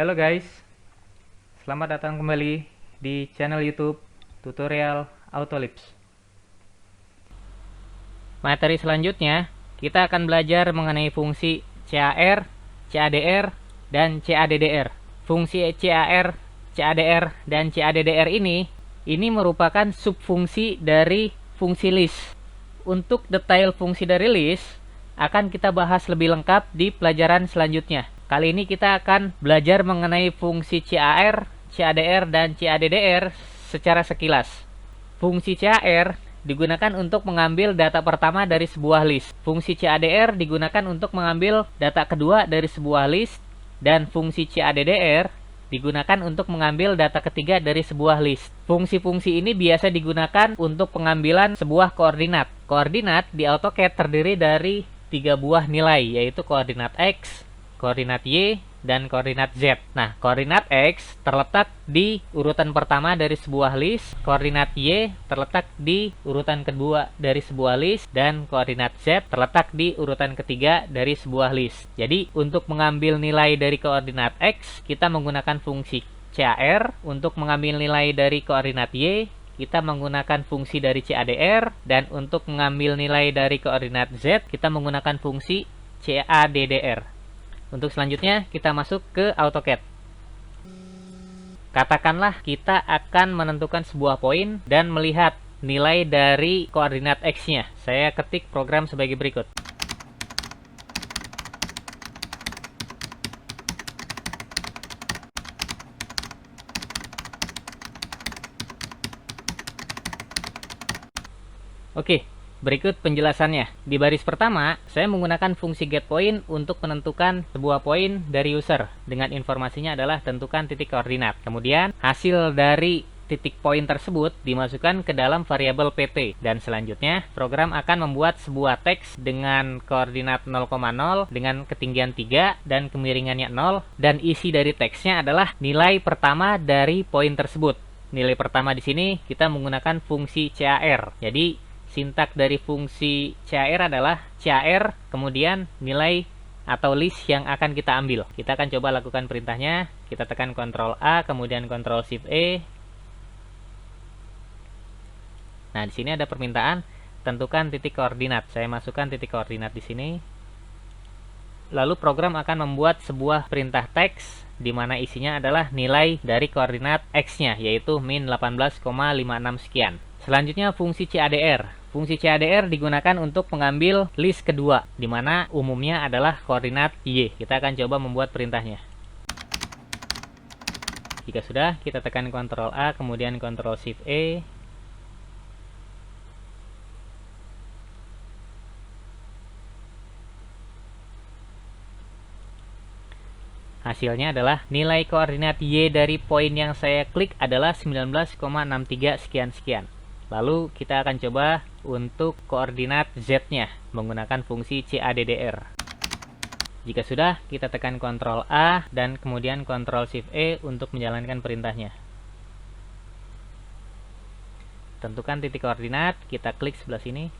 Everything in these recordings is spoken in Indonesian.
Halo guys, selamat datang kembali di channel YouTube Tutorial Autolips. Materi selanjutnya, kita akan belajar mengenai fungsi CAR, CADR, dan CADDR. Fungsi CAR, CADR, dan CADDR ini merupakan subfungsi dari fungsi list. Untuk detail fungsi dari list, akan kita bahas lebih lengkap di pelajaran selanjutnya. Kali ini kita akan belajar mengenai fungsi CAR, CADR, dan CADDR secara sekilas. Fungsi CAR digunakan untuk mengambil data pertama dari sebuah list. Fungsi CADR digunakan untuk mengambil data kedua dari sebuah list. Dan fungsi CADDR digunakan untuk mengambil data ketiga dari sebuah list. Fungsi-fungsi ini biasa digunakan untuk pengambilan sebuah koordinat. Koordinat di AutoCAD terdiri dari 3 buah nilai, yaitu koordinat X, koordinat Y, dan koordinat Z. Nah, koordinat X terletak di urutan pertama dari sebuah list, koordinat Y terletak di urutan kedua dari sebuah list, dan koordinat Z terletak di urutan ketiga dari sebuah list. Jadi, untuk mengambil nilai dari koordinat X, kita menggunakan fungsi CAR. Untuk mengambil nilai dari koordinat Y, kita menggunakan fungsi dari CADR. Dan untuk mengambil nilai dari koordinat Z, kita menggunakan fungsi CADDR. Untuk selanjutnya, kita masuk ke AutoCAD. Katakanlah kita akan menentukan sebuah poin dan melihat nilai dari koordinat X-nya. Saya ketik program sebagai berikut. Oke. Berikut penjelasannya. Di baris pertama, saya menggunakan fungsi getPoint untuk menentukan sebuah poin dari user. Dengan informasinya adalah tentukan titik koordinat. Kemudian, hasil dari titik poin tersebut dimasukkan ke dalam variabel pt. Dan selanjutnya, program akan membuat sebuah teks dengan koordinat 0,0 dengan ketinggian 3 dan kemiringannya 0. Dan isi dari teksnya adalah nilai pertama dari poin tersebut. Nilai pertama di sini kita menggunakan fungsi CAR. Jadi, sintak dari fungsi CAR adalah CAR, kemudian nilai atau list yang akan kita ambil. Kita akan coba lakukan perintahnya. Kita tekan Ctrl A, kemudian Ctrl Shift E. Nah, di sini ada permintaan tentukan titik koordinat. Saya masukkan titik koordinat di sini. Lalu program akan membuat sebuah perintah teks di mana isinya adalah nilai dari koordinat X-nya, yaitu min 18,56 sekian. Selanjutnya fungsi CADR. Fungsi CADR digunakan untuk mengambil list kedua, di mana umumnya adalah koordinat Y. Kita akan coba membuat perintahnya. Jika sudah, kita tekan Ctrl A, kemudian Ctrl Shift E. Hasilnya adalah nilai koordinat Y dari poin yang saya klik adalah 19,63 sekian-sekian. Lalu kita akan coba untuk koordinat Z-nya menggunakan fungsi CADDR. Jika sudah, kita tekan Ctrl A dan kemudian Ctrl Shift E untuk menjalankan perintahnya. Tentukan titik koordinat, kita klik sebelah sini.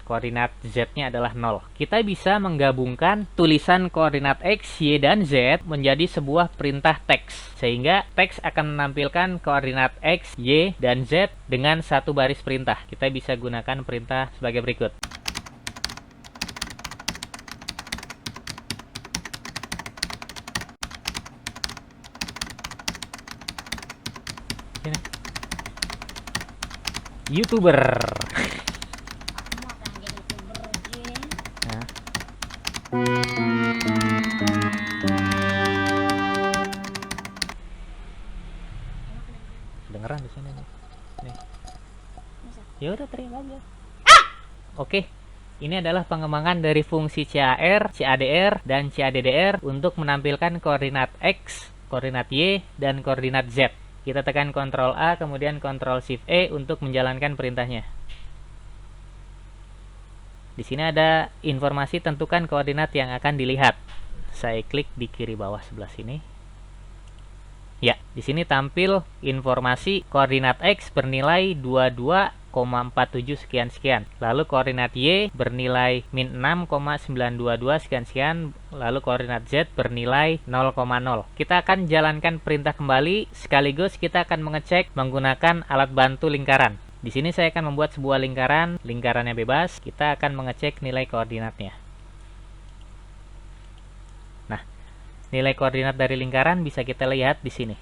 Koordinat Z-nya adalah 0. Kita bisa menggabungkan tulisan koordinat X, Y, dan Z menjadi sebuah perintah teks. Sehingga teks akan menampilkan koordinat X, Y, dan Z dengan satu baris perintah. Kita bisa gunakan perintah sebagai berikut. Sini. YouTuber. Dengeran di sini nih. Ya udah terima aja. Oke. Ini adalah pengembangan dari fungsi CAR, CADR, dan CADDR untuk menampilkan koordinat X, koordinat Y, dan koordinat Z. Kita tekan Ctrl A, kemudian Ctrl Shift E untuk menjalankan perintahnya. Di sini ada informasi tentukan koordinat yang akan dilihat. Saya klik di kiri bawah sebelah sini. Ya, di sini tampil informasi koordinat X bernilai 22,0 5,47 sekian-sekian. Lalu koordinat Y bernilai min 6,922 sekian-sekian. Lalu koordinat Z bernilai 0,0. Kita akan jalankan perintah kembali, sekaligus kita akan mengecek menggunakan alat bantu lingkaran. Di sini saya akan membuat sebuah lingkaran, lingkarannya bebas. Kita akan mengecek nilai koordinatnya. Nah, nilai koordinat dari lingkaran bisa kita lihat di sini.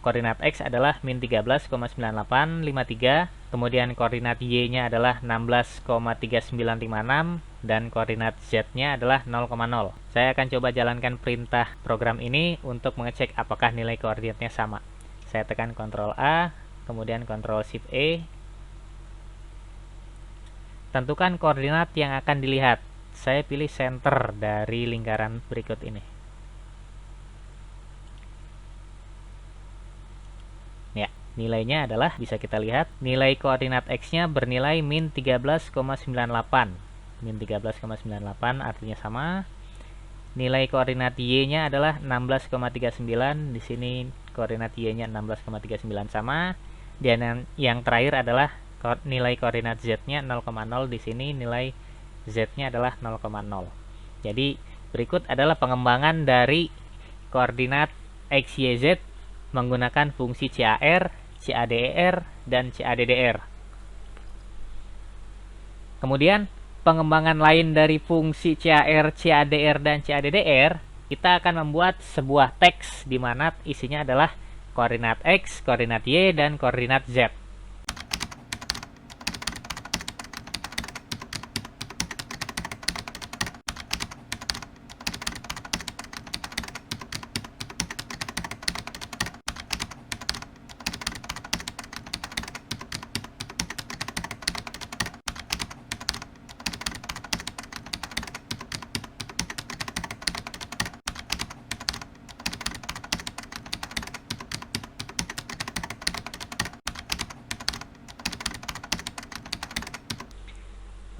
Koordinat X adalah min 13,9853, kemudian koordinat Y-nya adalah 16,3956, dan koordinat Z-nya adalah 0,0. Saya akan coba jalankan perintah program ini untuk mengecek apakah nilai koordinatnya sama. Saya tekan Ctrl A, kemudian Ctrl Shift E. Tentukan koordinat yang akan dilihat. Saya pilih center dari lingkaran berikut ini. Ya, nilainya adalah, bisa kita lihat, nilai koordinat X-nya bernilai min 13,98. Min 13,98 artinya sama. Nilai koordinat Y-nya adalah 16,39. Di sini koordinat Y-nya 16,39 sama. Dan yang terakhir adalah nilai koordinat Z-nya 0,0. Di sini nilai Z-nya adalah 0,0. Jadi, berikut adalah pengembangan dari koordinat X, Y, Z menggunakan fungsi CAR, CADER, dan CADDR. Kemudian, pengembangan lain dari fungsi CAR, CADR, dan CADDR, kita akan membuat sebuah teks di mana isinya adalah koordinat X, koordinat Y, dan koordinat Z.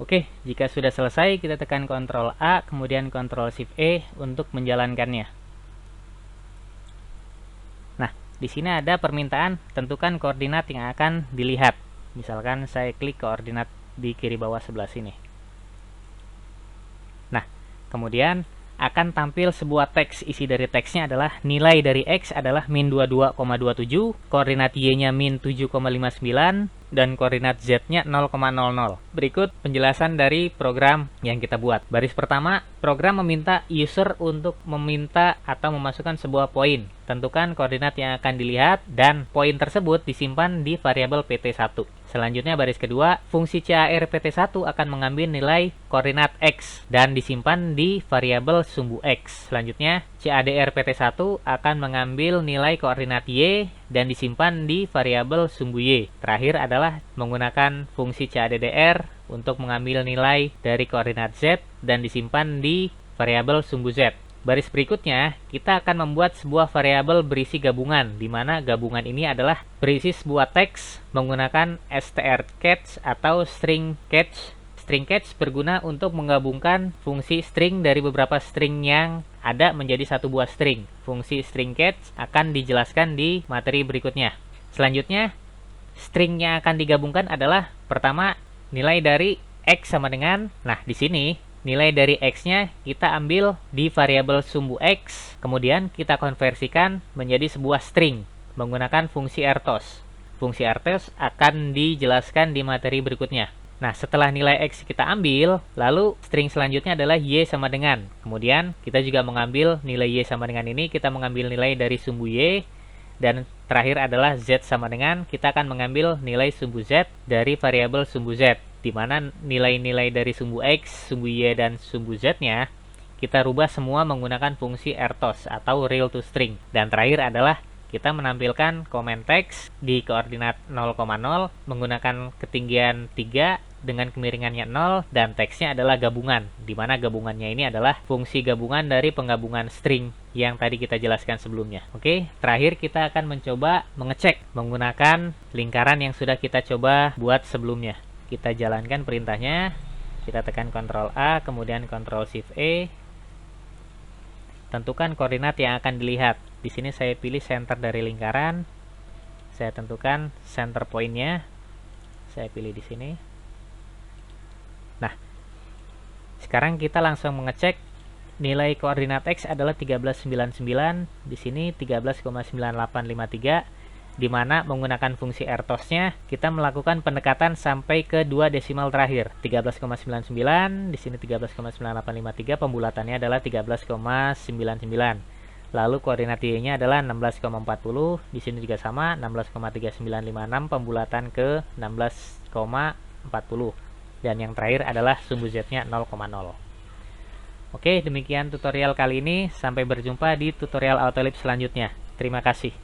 Oke, jika sudah selesai, kita tekan Ctrl A, kemudian Ctrl Shift E untuk menjalankannya. Nah, di sini ada permintaan tentukan koordinat yang akan dilihat. Misalkan saya klik koordinat di kiri bawah sebelah sini. Nah, kemudian akan tampil sebuah teks. Isi dari teksnya adalah nilai dari X adalah min 22,27, koordinat Y-nya min 7,59, dan koordinat Z-nya 0,00. Berikut penjelasan dari program yang kita buat. Baris pertama, program meminta user untuk meminta atau memasukkan sebuah poin. Tentukan koordinat yang akan dilihat dan poin tersebut disimpan di variabel PT1. Selanjutnya baris kedua, fungsi CAR PT1 akan mengambil nilai koordinat X dan disimpan di variabel sumbu X. Selanjutnya, CADR PT1 akan mengambil nilai koordinat Y dan disimpan di variabel sumbu Y. Terakhir adalah menggunakan fungsi CADDR untuk mengambil nilai dari koordinat Z dan disimpan di variabel sumbu Z. Baris berikutnya, kita akan membuat sebuah variabel berisi gabungan, di mana gabungan ini adalah berisi sebuah teks menggunakan strcatch atau string catch. String catch berguna untuk menggabungkan fungsi string dari beberapa string yang ada menjadi satu buah string. Fungsi string catch akan dijelaskan di materi berikutnya. Selanjutnya, string yang akan digabungkan adalah pertama nilai dari X sama dengan, nah di sini nilai dari X-nya kita ambil di variabel sumbu X, kemudian kita konversikan menjadi sebuah string menggunakan fungsi rtos. Fungsi rtos akan dijelaskan di materi berikutnya. Nah, setelah nilai X kita ambil, lalu string selanjutnya adalah Y sama dengan. Kemudian kita juga mengambil nilai Y sama dengan ini, kita mengambil nilai dari sumbu Y, dan terakhir adalah Z sama dengan, kita akan mengambil nilai sumbu Z dari variabel sumbu Z, di mana nilai-nilai dari sumbu X, sumbu Y, dan sumbu Z-nya kita rubah semua menggunakan fungsi rtos atau real to string. Dan terakhir adalah kita menampilkan comment text di koordinat 0,0 menggunakan ketinggian 3 dengan kemiringannya 0, dan teksnya adalah gabungan, di mana gabungannya ini adalah fungsi gabungan dari penggabungan string yang tadi kita jelaskan sebelumnya. Oke, terakhir kita akan mencoba mengecek menggunakan lingkaran yang sudah kita coba buat sebelumnya. Kita jalankan perintahnya, kita tekan Ctrl A, kemudian Ctrl Shift E. Tentukan koordinat yang akan dilihat. Di sini saya pilih center dari lingkaran. Saya tentukan center point-nya. Saya pilih di sini. Nah, sekarang kita langsung mengecek nilai koordinat X adalah 1399, di sini 13,9853, di mana menggunakan fungsi RTOS-nya kita melakukan pendekatan sampai ke 2 desimal terakhir. 13,99, di sini 13,9853, pembulatannya adalah 13,99. Lalu koordinat Y-nya adalah 16,40, di sini juga sama 16,3956, pembulatan ke 16,40. Dan yang terakhir adalah sumbu Z-nya 0,0. Oke, demikian tutorial kali ini. Sampai berjumpa di tutorial Autoliv selanjutnya. Terima kasih.